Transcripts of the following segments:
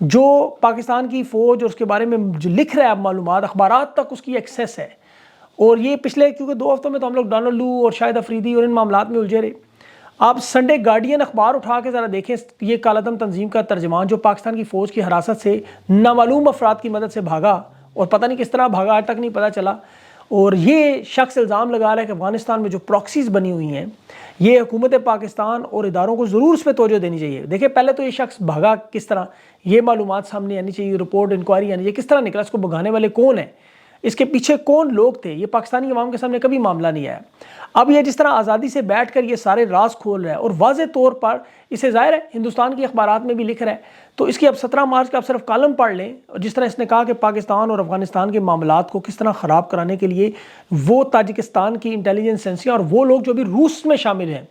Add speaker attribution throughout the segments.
Speaker 1: جو پاکستان کی فوج اور اس کے بارے میں جو لکھ رہا ہے اب معلومات اخبارات تک اس کی ایکسیس ہے. اور یہ پچھلے کیونکہ 2 ہفتوں میں تو ہم لوگ ڈونلڈ لو اور شاہد افریدی اور ان معاملات میں الجھے رہے. آپ سنڈے گارڈین اخبار اٹھا کے ذرا دیکھیں, یہ کالعدم تنظیم کا ترجمان جو پاکستان کی فوج کی حراست سے نامعلوم افراد کی مدد سے بھاگا, اور پتہ نہیں کس طرح بھاگا آج تک نہیں پتہ چلا, اور یہ شخص الزام لگا رہا ہے کہ افغانستان میں جو پراکسیز بنی ہوئی ہیں یہ حکومت پاکستان اور اداروں کو ضرور اس پہ توجہ دینی چاہیے. دیکھیں پہلے تو یہ شخص بھاگا کس طرح, یہ معلومات سامنے آنی چاہیے, رپورٹ انکوائری آنی چاہیے, کس طرح نکلا, اس کو بھگانے والے کون ہیں, اس کے پیچھے کون لوگ تھے. یہ پاکستانی عوام کے سامنے کبھی معاملہ نہیں آیا. اب یہ جس طرح آزادی سے بیٹھ کر یہ سارے راز کھول رہا ہے اور واضح طور پر اسے ظاہر ہے ہندوستان کی اخبارات میں بھی لکھ رہا ہے, تو اس کی اب 17 مارچ کا آپ صرف کالم پڑھ لیں, اور جس طرح اس نے کہا کہ پاکستان اور افغانستان کے معاملات کو کس طرح خراب کرانے کے لیے وہ تاجکستان کی انٹیلیجنس ایجنسیاں اور وہ لوگ جو بھی روس میں شامل ہیں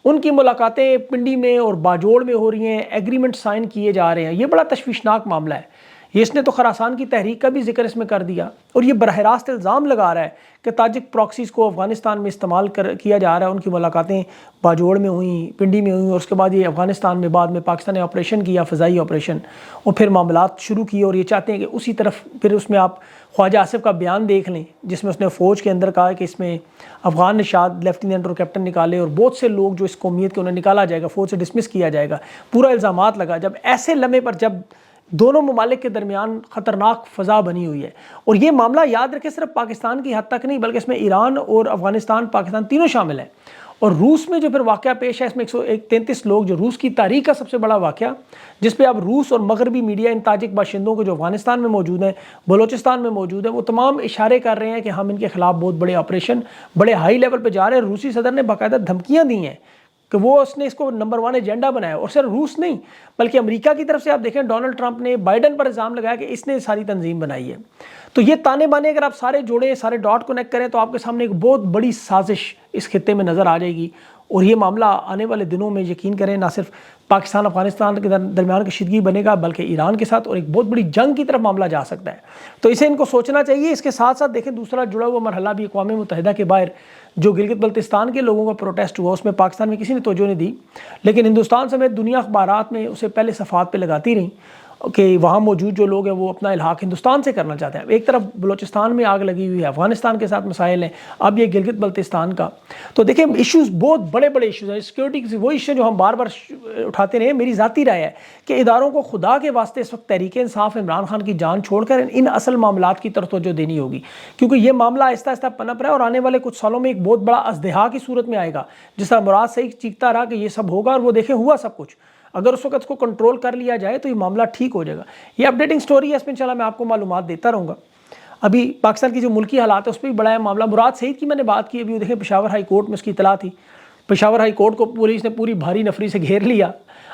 Speaker 1: ان کی ملاقاتیں پنڈی میں اور باجوڑ میں ہو رہی ہیں, ایگریمنٹ سائن کیے جا رہے ہیں. یہ بڑا تشویشناک معاملہ ہے. یہ اس نے تو خراسان کی تحریک کا بھی ذکر اس میں کر دیا, اور یہ براہ راست الزام لگا رہا ہے کہ تاجک پراکسیز کو افغانستان میں استعمال کیا جا رہا ہے. ان کی ملاقاتیں باجوڑ میں ہوئیں, پنڈی میں ہوئیں, اور اس کے بعد یہ افغانستان میں بعد میں پاکستان نے آپریشن کیا, فضائی آپریشن, اور پھر معاملات شروع کیے. اور یہ چاہتے ہیں کہ اسی طرف پھر اس میں آپ خواجہ آصف کا بیان دیکھ لیں جس میں اس نے فوج کے اندر کہا کہ اس میں افغان نشاد لیفٹیننٹ اور کیپٹن نکالے, اور بہت سے لوگ جو اس قومیت کے انہیں نکالا جائے گا, فوج سے ڈسمس کیا جائے گا. پورا الزامات لگا. جب ایسے لمحے پر جب دونوں ممالک کے درمیان خطرناک فضا بنی ہوئی ہے, اور یہ معاملہ یاد رکھیں صرف پاکستان کی حد تک نہیں بلکہ اس میں ایران اور افغانستان پاکستان تینوں شامل ہیں, اور روس میں جو پھر واقعہ پیش ہے اس میں 133 لوگ, جو روس کی تاریخ کا سب سے بڑا واقعہ, جس پہ اب روس اور مغربی میڈیا ان تاجک باشندوں کو جو افغانستان میں موجود ہیں, بلوچستان میں موجود ہیں, وہ تمام اشارے کر رہے ہیں کہ ہم ان کے خلاف بہت بڑے آپریشن بڑے ہائی لیول پہ جا رہے ہیں. روسی صدر نے باقاعدہ دھمکیاں دی ہیں کہ وہ اس نے اس کو نمبر 1 ایجنڈا بنایا, اور صرف روس نہیں بلکہ امریکہ کی طرف سے آپ دیکھیں ڈونلڈ ٹرمپ نے بائیڈن پر الزام لگایا کہ اس نے ساری تنظیم بنائی ہے. تو یہ تانے بانے اگر آپ سارے جوڑیں, سارے ڈاٹ کنیکٹ کریں تو آپ کے سامنے ایک بہت بڑی سازش اس خطے میں نظر آ جائے گی. اور یہ معاملہ آنے والے دنوں میں یقین کریں نہ صرف پاکستان افغانستان کے درمیان کشیدگی بنے گا بلکہ ایران کے ساتھ اور ایک بہت بڑی جنگ کی طرف معاملہ جا سکتا ہے. تو اسے ان کو سوچنا چاہیے. اس کے ساتھ ساتھ دیکھیں دوسرا جڑا ہوا مرحلہ بھی اقوام متحدہ کے باہر جو گلگت بلتستان کے لوگوں کا پروٹیسٹ ہوا, اس میں پاکستان میں کسی نے توجہ نہیں دی, لیکن ہندوستان سمیت دنیا اخبارات میں اسے پہلے صفحات پہ لگاتی رہیں کہ وہاں موجود جو لوگ ہیں وہ اپنا الحاق ہندوستان سے کرنا چاہتے ہیں. ایک طرف بلوچستان میں آگ لگی ہوئی ہے, افغانستان کے ساتھ مسائل ہیں, اب یہ گلگت بلتستان کا. تو دیکھیں ایشوز بہت بڑے بڑے ایشوز ہیں. سیکورٹی کی وہ ایشو جو ہم بار بار اٹھاتے رہے, میری ذاتی رائے ہے کہ اداروں کو خدا کے واسطے اس وقت تحریک انصاف عمران خان کی جان چھوڑ کر ان اصل معاملات کی طرف توجہ دینی ہوگی, کیونکہ یہ معاملہ آہستہ آہستہ پنپ رہا ہے اور آنے والے کچھ سالوں میں ایک بہت بڑا ازدہا کی صورت میں آئے گا. جس طرح مراد صحیح چیختا رہا کہ یہ سب ہوگا, اور وہ دیکھیں ہوا سب کچھ. اگر اس وقت اس کو کنٹرول کر لیا جائے تو یہ معاملہ ٹھیک ہو جائے گا. یہ اپڈیٹنگ سٹوری ہے, اس میں انشاءاللہ میں آپ کو معلومات دیتا رہوں گا. ابھی پاکستان کی جو ملکی حالات ہے اس پہ بھی بڑا ہے معاملہ. مراد سعید کی میں نے بات کی, ابھی دیکھیں پشاور ہائی کورٹ میں اس کی اطلاع تھی. پشاور ہائی کورٹ کو پولیس نے پوری بھاری نفری سے گھیر لیا.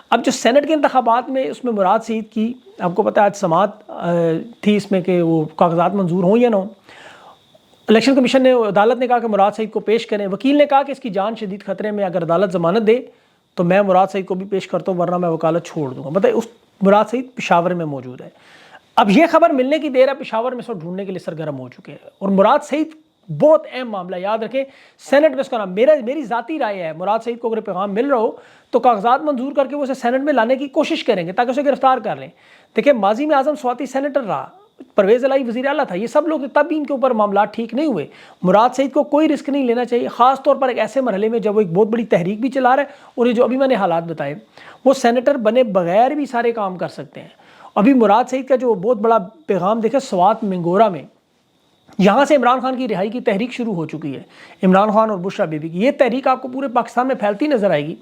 Speaker 1: اب جو سینٹ کے انتخابات میں اس میں مراد سعید کی آپ کو پتہ ہے آج سماعت تھی اس میں کہ وہ کاغذات منظور ہوں یا نہ ہوں. الیکشن کمیشن نے, عدالت نے کہا کہ مراد سعید کو پیش کریں. وکیل نے کہا کہ اس کی جان شدید خطرے میں, اگر عدالت ضمانت دے تو میں مراد سعید کو بھی پیش کرتا ہوں ورنہ میں وکالت چھوڑ دوں گا. مطلب اس مراد سعید پشاور میں موجود ہے. اب یہ خبر ملنے کی دیر ہے, پشاور میں اس کو ڈھونڈنے کے لیے سرگرم ہو چکے ہیں. اور مراد سعید بہت اہم معاملہ, یاد رکھیں سینٹ میں اس کا نام, میری ذاتی رائے ہے مراد سعید کو اگر پیغام مل رہا ہو تو کاغذات منظور کر کے وہ اسے سینٹ میں لانے کی کوشش کریں گے تاکہ اسے گرفتار کر لیں. دیکھیں ماضی میں اعظم سواتی سینیٹر رہا, پرویز الہی وزیر اعلیٰ تھا, یہ سب لوگ تب بھی ان کے اوپر معاملات ٹھیک نہیں ہوئے. مراد سعید کو کوئی رسک نہیں لینا چاہیے, خاص طور پر ایک ایسے مرحلے میں جب وہ ایک بہت بڑی تحریک بھی چلا رہا ہے, اور یہ جو ابھی میں نے حالات بتائے وہ سینیٹر بنے بغیر بھی سارے کام کر سکتے ہیں. ابھی مراد سعید کا جو بہت بڑا پیغام دیکھیں سوات منگورا میں, یہاں سے عمران خان کی رہائی کی تحریک شروع ہو چکی ہے. عمران خان اور بشرا بی بی کی یہ تحریک آپ کو پورے پاکستان میں پھیلتی نظر آئے گی.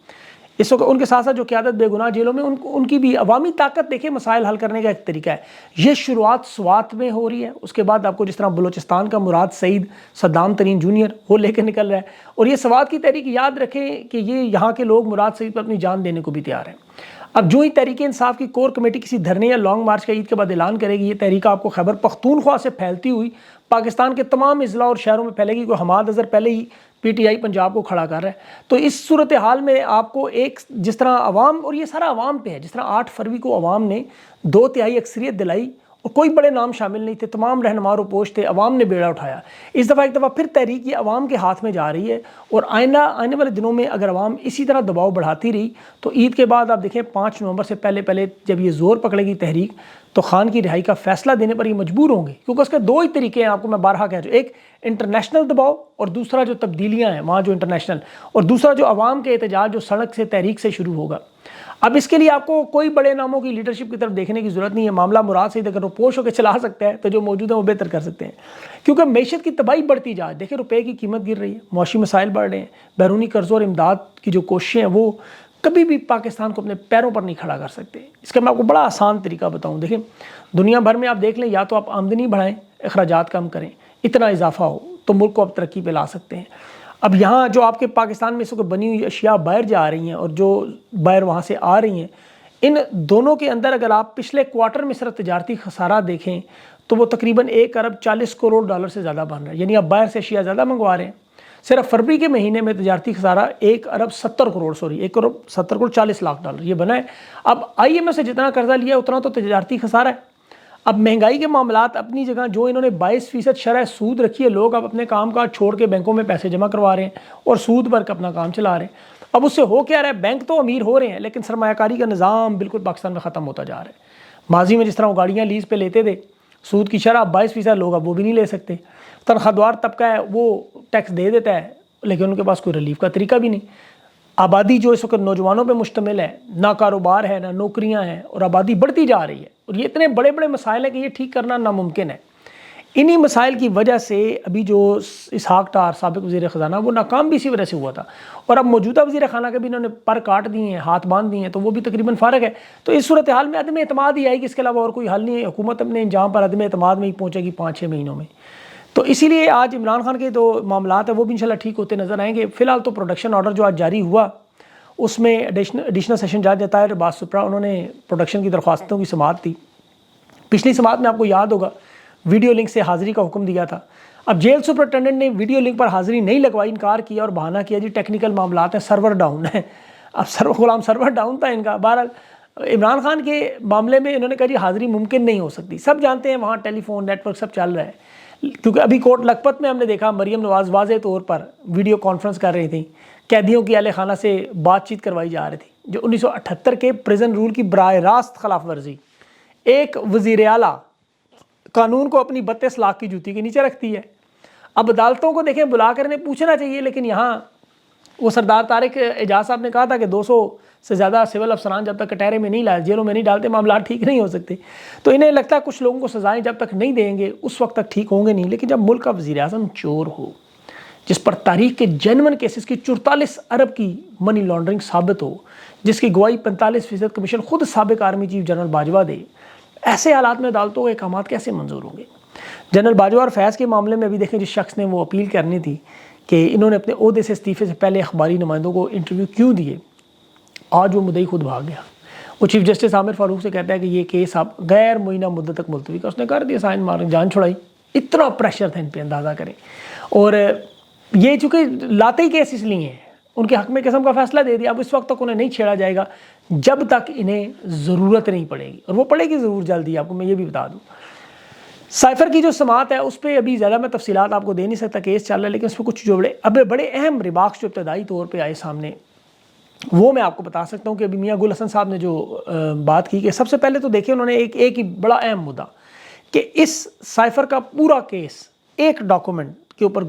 Speaker 1: اس وقت ان کے ساتھ ساتھ جو قیادت بے گناہ جیلوں میں ان کی بھی عوامی طاقت دیکھیں مسائل حل کرنے کا ایک طریقہ ہے. یہ شروعات سوات میں ہو رہی ہے, اس کے بعد آپ کو جس طرح بلوچستان کا مراد سعید صدام ترین جونیئر وہ لے کے نکل رہا ہے, اور یہ سوات کی تحریک یاد رکھیں کہ یہ یہاں کے لوگ مراد سعید پر اپنی جان دینے کو بھی تیار ہیں. اب جو ہی تحریک انصاف کی کور کمیٹی کسی دھرنے یا لانگ مارچ کا عید کے بعد اعلان کرے گی, یہ تحریک آپ کو خیبر پختونخوا سے پھیلتی ہوئی پاکستان کے تمام اضلاع اور شہروں میں پھیلے گی. کوئی حماد اظہر پہلے ہی پی ٹی آئی پنجاب کو کھڑا کر رہا ہے. تو اس صورتحال میں آپ کو ایک جس طرح عوام, اور یہ سارا عوام پہ ہے, جس طرح 8 فروری کو عوام نے 2/3 اکثریت دلائی اور کوئی بڑے نام شامل نہیں تھے، تمام رہنما روپوش تھے، عوام نے بیڑا اٹھایا۔ اس دفعہ ایک دفعہ پھر تحریک یہ عوام کے ہاتھ میں جا رہی ہے، اور آنے والے دنوں میں اگر عوام اسی طرح دباؤ بڑھاتی رہی تو عید کے بعد آپ دیکھیں 5 نومبر سے پہلے جب یہ زور پکڑے گی تحریک تو خان کی رہائی کا فیصلہ دینے پر یہ مجبور ہوں گے، کیونکہ اس کے 2 ہی طریقے ہیں، آپ کو میں بارہا کہہ رہا ہوں، ایک انٹرنیشنل دباؤ اور دوسرا جو تبدیلیاں ہیں وہاں جو انٹرنیشنل، اور دوسرا جو عوام کے احتجاج جو سڑک سے تحریک سے شروع ہوگا۔ اب اس کے لیے آپ کو کوئی بڑے ناموں کی لیڈرشپ کی طرف دیکھنے کی ضرورت نہیں ہے، معاملہ مراد سے اگر روپوش ہو کے چلا سکتا ہے تو جو موجود ہیں وہ بہتر کر سکتے ہیں، کیونکہ معیشت کی تباہی بڑھتی جا رہی ہے۔ دیکھیں روپے کی قیمت گر رہی ہے، معاشی مسائل بڑھ رہے ہیں، بیرونی قرضوں اور امداد کی جو کوششیں ہیں وہ کبھی بھی پاکستان کو اپنے پیروں پر نہیں کھڑا کر سکتے۔ اس کا میں آپ کو بڑا آسان طریقہ بتاؤں، دیکھیں دنیا بھر میں آپ دیکھ لیں، یا تو آپ آمدنی بڑھائیں، اخراجات کم کریں، اتنا اضافہ ہو تو ملک کو آپ ترقی پہ لا سکتے ہیں۔ اب یہاں جو آپ کے پاکستان میں اس وقت بنی ہوئی اشیاء باہر جا رہی ہیں اور جو باہر وہاں سے آ رہی ہیں، ان دونوں کے اندر اگر آپ پچھلے کوارٹر میں صرف تجارتی خسارہ دیکھیں تو وہ تقریباً 1 ارب 40 کروڑ ڈالر سے زیادہ بن رہا ہے، یعنی آپ باہر سے اشیاء زیادہ منگوا رہے ہیں۔ صرف فروری کے مہینے میں تجارتی خسارہ 1 ارب 70 کروڑ یہ بنا ہے۔ اب IMF سے جتنا قرضہ لیا ہے اتنا تو تجارتی خسارہ ہے۔ اب مہنگائی کے معاملات اپنی جگہ، جو انہوں نے 22% شرح سود رکھی ہے، لوگ اب اپنے کام کاج چھوڑ کے بینکوں میں پیسے جمع کروا رہے ہیں اور سود بھر کے اپنا کام چلا رہے ہیں۔ اب اس سے ہو کیا رہا ہے، بینک تو امیر ہو رہے ہیں لیکن سرمایہ کاری کا نظام بالکل پاکستان میں ختم ہوتا جا رہا ہے۔ ماضی میں جس طرح وہ گاڑیاں لیز پہ لیتے تھے، سود کی شرح 22%، لوگ اب وہ بھی نہیں لے سکتے۔ تنخواہ دار طبقہ ہے وہ ٹیکس دے دیتا ہے لیکن ان کے پاس کوئی ریلیف کا طریقہ بھی نہیں۔ آبادی جو اس وقت نوجوانوں پہ مشتمل ہے، نہ کاروبار ہے نہ نوکریاں ہیں، اور آبادی بڑھتی جا رہی ہے، اور یہ اتنے بڑے بڑے مسائل ہیں کہ یہ ٹھیک کرنا ناممکن ہے۔ انہی مسائل کی وجہ سے ابھی جو اسحاق ڈار سابق وزیر خزانہ وہ ناکام بھی اسی وجہ سے ہوا تھا، اور اب موجودہ وزیر خانہ کے بھی انہوں نے پر کاٹ دیے ہیں، ہاتھ باندھ دیے ہیں، تو وہ بھی تقریباً فارغ ہے۔ تو اس صورتحال میں عدم اعتماد ہی آئے گی، اس کے علاوہ اور کوئی حل نہیں ہے۔ حکومت اپنے انجام پر عدم اعتماد میں ہی پہنچے گی 5-6 مہینوں میں۔ تو اسی لیے آج عمران خان کے جو معاملات ہیں وہ بھی انشاءاللہ ٹھیک ہوتے نظر آئیں گے۔ فی الحال تو پروڈکشن آرڈر جو آج جاری ہوا اس میں ایڈیشنل سیشن جج طاہر عباس سپرا انہوں نے پروڈکشن کی درخواستوں کی سماعت دی۔ پچھلی سماعت میں آپ کو یاد ہوگا ویڈیو لنک سے حاضری کا حکم دیا تھا۔ اب جیل سپرنٹینڈنٹ نے ویڈیو لنک پر حاضری نہیں لگوائی، انکار کیا اور بہانہ کیا جی ٹیکنیکل معاملات ہیں، سرور ڈاؤن ہے۔ اب سرور ڈاؤن تھا ان کا۔ بہرحال عمران خان کے معاملے میں انہوں نے کہا جی حاضری ممکن نہیں ہو سکتی۔ سب جانتے ہیں وہاں ٹیلی فون نیٹ ورک سب چل رہا ہے، کیونکہ ابھی کوٹ لکھپت میں ہم نے دیکھا مریم نواز واضح طور پر ویڈیو کانفرنس کر رہی تھیں، قیدیوں کی اہل خانہ سے بات چیت کروائی جا رہی تھی، جو 1978 کے پریزن رول کی براہ راست خلاف ورزی۔ ایک وزیر اعلیٰ قانون کو اپنی 32 لاکھ کی جوتی کے نیچے رکھتی ہے۔ اب عدالتوں کو دیکھیں بلا کر انہیں پوچھنا چاہیے، لیکن یہاں وہ سردار طارق اعجاز صاحب نے کہا تھا کہ 200 سے زیادہ سول افسران جب تک کٹہرے میں نہیں لائے، جیلوں میں نہیں ڈالتے، معاملات ٹھیک نہیں ہو سکتے۔ تو انہیں لگتا ہے کچھ لوگوں کو سزائیں جب تک نہیں دیں گے اس وقت تک ٹھیک ہوں گے نہیں، لیکن جب ملک کا وزیر اعظم چور ہو، جس پر تاریخ کے جینون کیسز کی 44 ارب کی منی لانڈرنگ ثابت ہو، جس کی گواہی 45% کمیشن خود سابق آرمی چیف جنرل باجوہ دے، ایسے حالات میں عدالتوں کے احکامات کیسے منظور ہوں گے؟ جنرل باجوہ اور فیض کے معاملے میں ابھی دیکھیں جس شخص نے وہ اپیل کرنی تھی کہ انہوں نے اپنے عہدے سے استعفے سے پہلے اخباری نمائندوں کو انٹرویو کیوں دیے، آج وہ مدعی خود بھاگ گیا۔ وہ چیف جسٹس عامر فاروق سے کہتا ہے کہ یہ کیس آپ غیر معینہ مدت تک ملتوی کا، اس نے کر دیا، سائن مارن جان چھڑائی۔ اتنا پریشر تھا ان پہ، اندازہ کریں۔ اور یہ چونکہ لاتے ہی کیس اس لیے ہیں، ان کے حق میں قسم کا فیصلہ دے دیا، اب اس وقت تک انہیں نہیں چھیڑا جائے گا جب تک انہیں ضرورت نہیں پڑے گی، اور وہ پڑے گی ضرور جلدی، آپ کو میں یہ بھی بتا دوں۔ سائفر کی جو سماعت ہے اس پہ ابھی زیادہ میں تفصیلات آپ کو دے نہیں سکتا، کیس چل رہا ہے، لیکن اس پہ کچھ جو بڑے اہم ریمارکس جو ابتدائی طور پہ آئے سامنے وہ میں آپ کو بتا سکتا ہوں کہ ابھی میاں گل حسن صاحب نے جو بات کی کہ سب سے پہلے تو دیکھیں انہوں نے ایک ہی بڑا اہم مدعا کہ اس سائفر کا پورا کیس ایک ڈاکومنٹ کے اوپر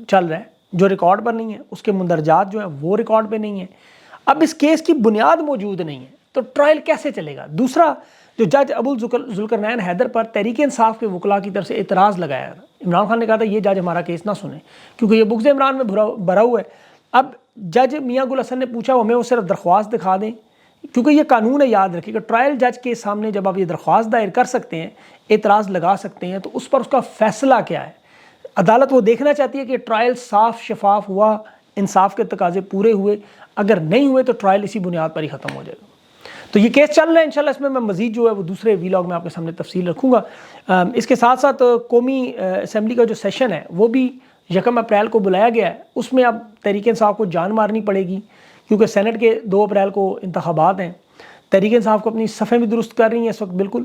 Speaker 1: چل رہا ہے جو ریکارڈ پر نہیں ہے، اس کے مندرجات جو ہیں وہ ریکارڈ پہ نہیں ہیں۔ اب اس کیس کی بنیاد موجود نہیں ہے تو ٹرائل کیسے چلے گا؟ دوسرا، جو جج ابو ذوالقرنین حیدر پر تحریک انصاف کے وکلاء کی طرف سے اعتراض لگایا تھا، عمران خان نے کہا تھا یہ جج ہمارا کیس نہ سنیں کیونکہ یہ بغض عمران میں بھرا ہوا ہے۔ اب جج میاں گل حسن نے پوچھا ہمیں وہ صرف درخواست دکھا دیں، کیونکہ یہ قانون ہے، یاد رکھیے کہ ٹرائل جج کے سامنے جب آپ یہ درخواست دائر کر سکتے ہیں، اعتراض لگا سکتے ہیں، تو اس پر اس کا فیصلہ کیا ہے؟ عدالت وہ دیکھنا چاہتی ہے کہ ٹرائل صاف شفاف ہوا، انصاف کے تقاضے پورے ہوئے، اگر نہیں ہوئے تو ٹرائل اسی بنیاد پر ہی ختم ہو جائے گا۔ تو یہ کیس چل رہا ہے، انشاءاللہ اس میں مزید جو ہے وہ دوسرے ویلاگ میں آپ کے سامنے تفصیل رکھوں گا۔ اس کے ساتھ ساتھ قومی اسمبلی کا جو سیشن ہے وہ بھی 1 اپریل کو بلایا گیا ہے، اس میں اب تحریک انصاف کو جان مارنی پڑے گی کیونکہ سینٹ کے 2 اپریل کو انتخابات ہیں۔ تحریک انصاف کو اپنی صفحے بھی درست کر رہی ہیں اس وقت بالکل.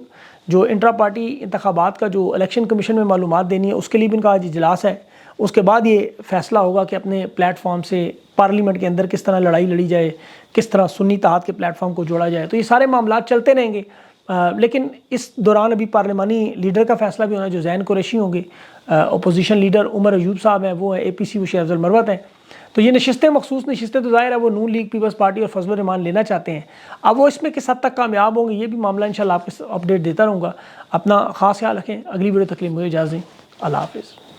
Speaker 1: جو انٹرا پارٹی انتخابات کا جو الیکشن کمیشن میں معلومات دینی ہے اس کے لیے بھی ان کا آج اجلاس ہے. اس کے بعد یہ فیصلہ ہوگا کہ اپنے پلیٹ فارم سے پارلیمنٹ کے اندر کس طرح لڑائی لڑی جائے, کس طرح سنی اتحاد کے پلیٹ فارم کو جوڑا جائے. تو یہ سارے معاملات چلتے رہیں گے, لیکن اس دوران ابھی پارلیمانی لیڈر کا فیصلہ بھی ہونا, جو زین قریشی ہوں گے. اپوزیشن لیڈر عمر ایوب صاحب ہیں, وہ ہیں اے پی سی, وہ شیخ افضل مروت ہیں. تو یہ نشستیں مخصوص نشستیں تو ظاہر ہے وہ نون لیگ, پیپلز پارٹی اور فضل الرحمان لینا چاہتے ہیں. اب وہ اس میں کس حد تک کامیاب ہوں گے یہ بھی معاملہ انشاءاللہ آپ کو اپڈیٹ دیتا رہوں گا. اپنا خاص خیال رکھیں. اگلی ویڈیو تک کے لیے مجھے اجازت دیں. اللہ حافظ.